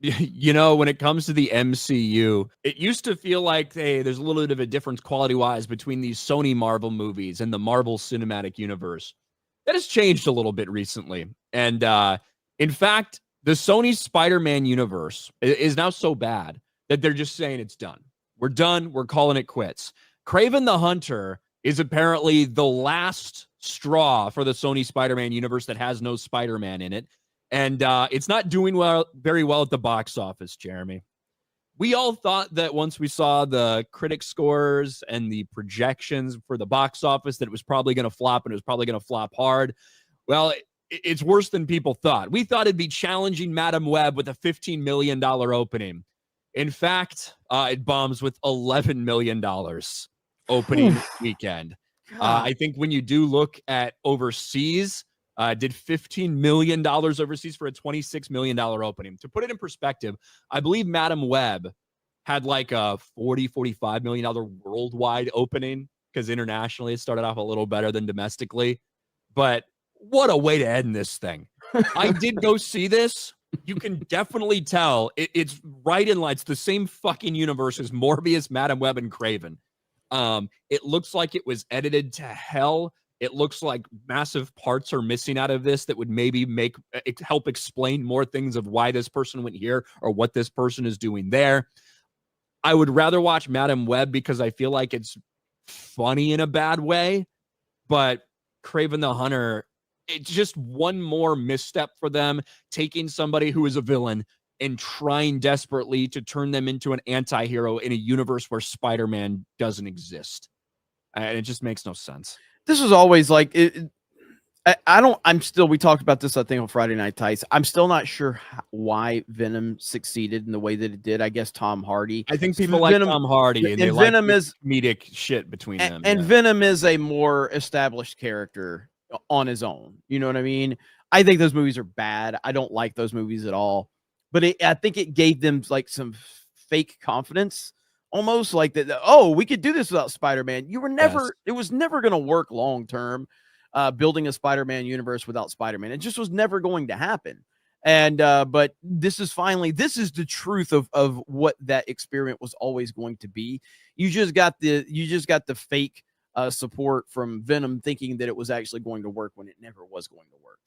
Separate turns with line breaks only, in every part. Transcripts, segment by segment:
You know, when it comes to the MCU, it used to feel like, hey, there's a little bit of a difference quality-wise between these Sony Marvel movies and the Marvel Cinematic Universe. That has changed a little bit recently. And in fact, the Sony Spider-Man universe is now so bad that they're just saying it's done. We're done. We're calling it quits. Kraven the Hunter is apparently the last straw for the Sony Spider-Man universe that has no Spider-Man in it. And it's not doing very well at the box office, Jeremy. We all thought that once we saw the critic scores and the projections for the box office that it was probably going to flop, and it was probably going to flop hard. Well, it's worse than people thought. We thought it'd be challenging Madam Web with a $15 million opening. In fact, it bombs with $11 million opening weekend. I think when you do look at overseas, did $15 million overseas for a $26 million opening. To put it in perspective, I believe Madam Web had like a $45 million worldwide opening, because internationally it started off a little better than domestically. But what a way to end this thing. I did go see this. You can definitely tell it's right in line. It's the same fucking universe as Morbius, Madam Web, and Kraven. It looks like it was edited to hell. It looks like massive parts are missing out of this that would maybe help explain more things of why this person went here or what this person is doing there. I would rather watch Madam Web because I feel like it's funny in a bad way, but Kraven the Hunter, it's just one more misstep for them, taking somebody who is a villain and trying desperately to turn them into an anti-hero in a universe where Spider-Man doesn't exist. And it just makes no sense.
This was always like we talked about this, I think, on Friday Night Tights. I'm still not sure why Venom succeeded in the way that it did. I guess Tom Hardy.
I think people like Tom Hardy, and they
Venom
like
is
comedic shit between them.
And Venom is a more established character on his own. You know what I mean? I think those movies are bad. I don't like those movies at all. But I think it gave them like some fake confidence. Almost like that. Oh, we could do this without Spider-Man. It was never going to work long term. Building a Spider-Man universe without Spider-Man, it just was never going to happen. And but this is the truth of what that experiment was always going to be. You just got the fake support from Venom, thinking that it was actually going to work when it never was going to work.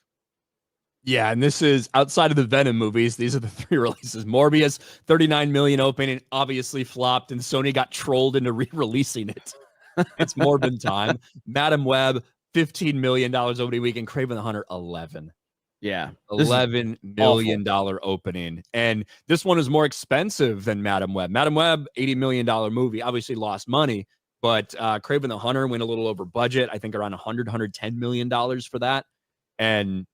Yeah, and this is outside of the Venom movies. These are the 3 releases. Morbius, 39 million opening, obviously flopped, and Sony got trolled into re-releasing it. It's Morbin time. Madam Web, $15 million opening weekend. Kraven the Hunter, 11.
Yeah,
$11 million opening, and this one is more expensive than Madam Web. Madam Web, $80 million movie, obviously lost money, but Kraven the Hunter went a little over budget. I think around $110 million for that, and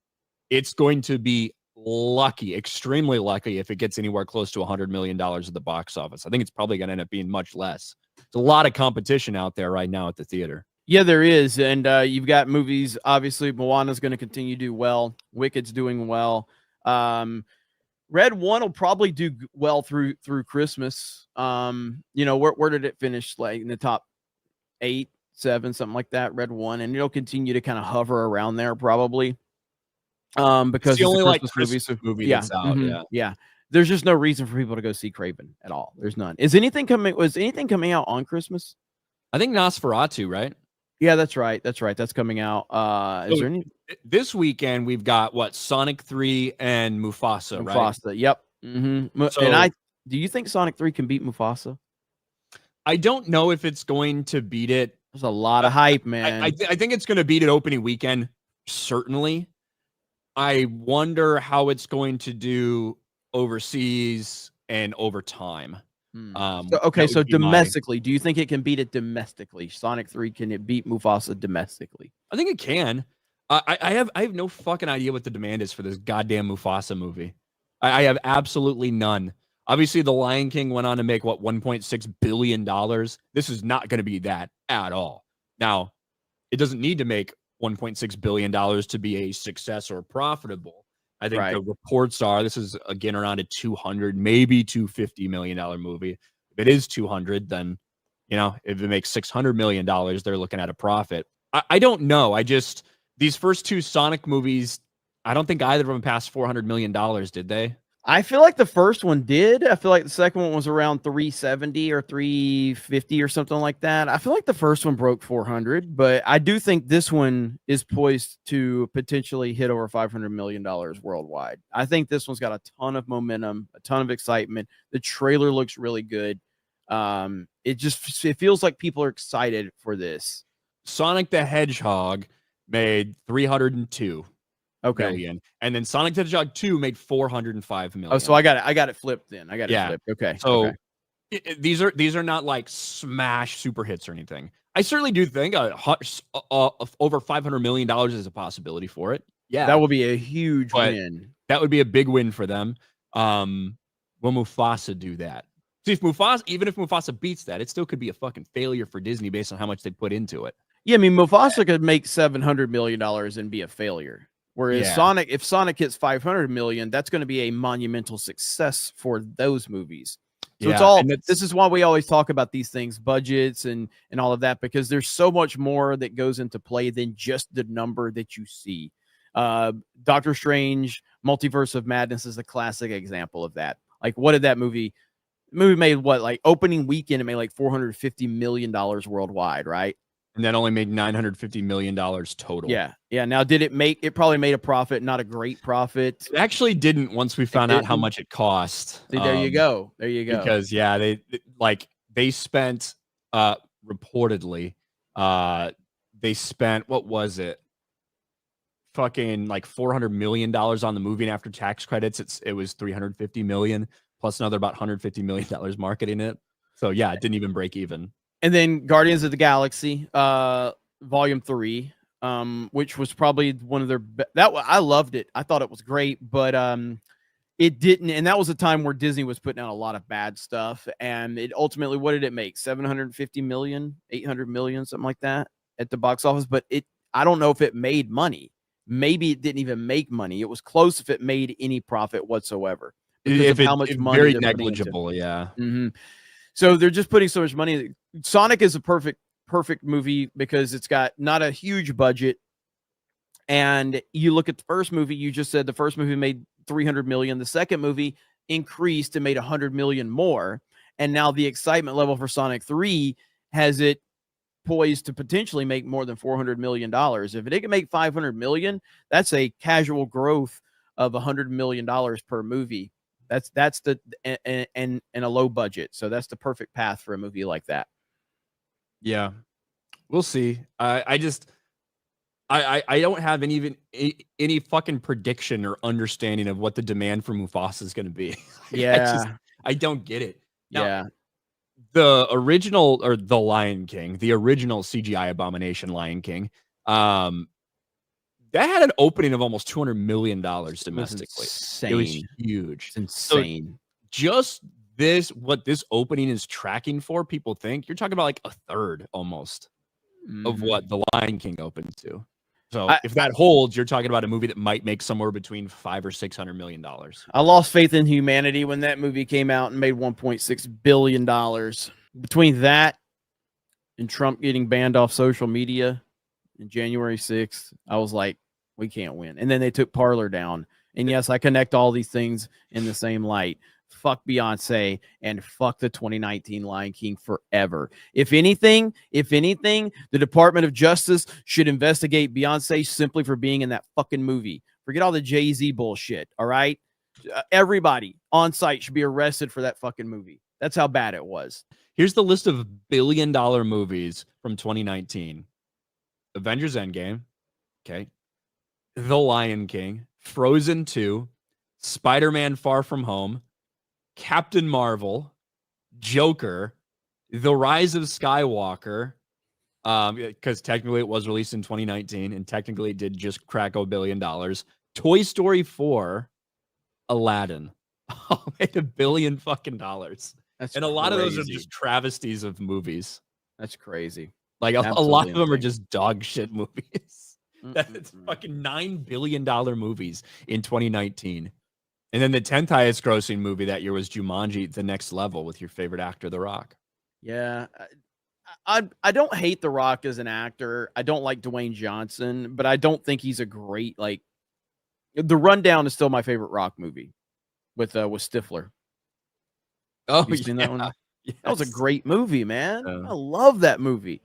it's going to be lucky, extremely lucky, if it gets anywhere close to $100 million at the box office. I think it's probably going to end up being much less. There's a lot of competition out there right now at the theater.
Yeah, there is. And you've got movies. Obviously, Moana's going to continue to do well. Wicked's doing well. Red 1 will probably do well through Christmas. You know, where did it finish? Like in the top 8, 7, something like that, Red 1. And it'll continue to kind of hover around there probably. Because
it's the only like
Christmas movie
yeah, that's out.
Yeah. There's just no reason for people to go see Kraven at all. There's none. Was anything coming out on Christmas?
I think Nosferatu, right?
Yeah, that's right. That's coming out. Is there any
this weekend? We've got what, Sonic 3 and Mufasa, right?
Mufasa, yep. So, and do you think Sonic 3 can beat Mufasa?
I don't know if it's going to beat it.
There's a lot of hype, man.
I think it's going to beat it opening weekend, certainly. I wonder how it's going to do overseas and over time.
So domestically, do you think it can beat it domestically? Sonic 3, can it beat Mufasa domestically?
I think it can. I have no fucking idea what the demand is for this goddamn Mufasa movie. I have absolutely none. Obviously, The Lion King went on to make, what, $1.6 billion? This is not going to be that at all. Now, it doesn't need to make $1.6 billion to be a success or profitable. I think the reports are this is, again, around a $200, maybe $250 million movie. If it is 200, then, you know, if it makes $600 million, they're looking at a profit. I don't know. These first 2 Sonic movies, I don't think either of them passed $400 million, did they?
I feel like the first one did. I feel like the second one was around 370 or 350 or something like that. I feel like the first one broke 400, but I do think this one is poised to potentially hit over $500 million worldwide. I think this one's got a ton of momentum, a ton of excitement. The trailer looks really good. It feels like people are excited for this.
Sonic the Hedgehog made 302 million, and then Sonic the Hedgehog 2 made 405 million.
Oh, so I got it flipped then. I got it flipped. Okay.
So these are not like smash super hits or anything. I certainly do think over $500 million is a possibility for it. Yeah,
that would be a huge win.
That would be a big win for them. Will Mufasa do that? See, even if Mufasa beats that, it still could be a fucking failure for Disney based on how much they put into it.
Yeah, I mean, Mufasa could make $700 million and be a failure. Whereas if Sonic hits 500 million, that's going to be a monumental success for those movies. So this is why we always talk about these things, budgets and all of that, because there's so much more that goes into play than just the number that you see. Doctor Strange, Multiverse of Madness is a classic example of that. Like, what did that movie made? What, like, opening weekend, it made like $450 million worldwide, right?
And that only made $950 million total.
Yeah. Now, it probably made a profit, not a great profit.
It actually didn't once we found out how much it cost.
See, there you go.
Because they spent reportedly they spent, what was it? Fucking like $400 million on the movie, and after tax credits, it was $350 million plus another about $150 million marketing it. So yeah, it didn't even break even.
And then Guardians of the Galaxy, Volume 3, which was probably one of their I loved it. I thought it was great, but it didn't. And that was a time where Disney was putting out a lot of bad stuff. And it ultimately, what did it make? 750 million, 800 million, something like that at the box office. But I don't know if it made money. Maybe it didn't even make money. It was close if it made any profit whatsoever.
If how much money, very negligible, yeah.
Mm-hmm. So they're just putting so much money. Sonic is a perfect movie because it's got not a huge budget. And you look at the first movie, you just said the first movie made 300 million. The second movie increased and made 100 million more. And now the excitement level for Sonic 3 has it poised to potentially make more than $400 million. If it can make 500 million, that's a casual growth of $100 million per movie. That's the and a low budget. So that's the perfect path for a movie like that.
Yeah, we'll see. I don't have any fucking prediction or understanding of what the demand for Mufasa is going to be.
Yeah,
I don't get it. Now,
yeah.
The original, or the Lion King, the original CGI abomination Lion King, that had an opening of almost $200 million domestically. It was huge.
It's insane.
So just what this opening is tracking for, people think you're talking about like a third almost of what the Lion King opened to. So if that holds, you're talking about a movie that might make somewhere between $500 or $600 million.
I lost faith in humanity when that movie came out and made $1.6 billion. Between that and Trump getting banned off social media in January 6th, I was like, we can't win. And then they took Parler down. And yes, I connect all these things in the same light. Fuck Beyonce and fuck the 2019 Lion King forever. If anything, the Department of Justice should investigate Beyonce simply for being in that fucking movie. Forget all the Jay-Z bullshit, all right? Everybody on site should be arrested for that fucking movie. That's how bad it was.
Here's the list of billion-dollar movies from 2019. Avengers Endgame, okay. The Lion King, Frozen 2, Spider-Man Far From Home, Captain Marvel, Joker, The Rise of Skywalker, because technically it was released in 2019 and technically it did just crack $1 billion. Toy Story 4, Aladdin, made $1 billion fucking dollars.
That's
and a lot of those are just travesties of movies.
That's crazy.
Like a lot of them are just dog shit movies. That's fucking $9 billion movies in 2019. And then the 10th highest grossing movie that year was Jumanji: The Next Level with your favorite actor, The Rock.
Yeah. I don't hate The Rock as an actor. I don't like Dwayne Johnson, but I don't think he's a great, like, The Rundown is still my favorite Rock movie. with Stifler.
Oh,
You seen that one?
yes.
That was a great movie, man.
Yeah.
I love that movie.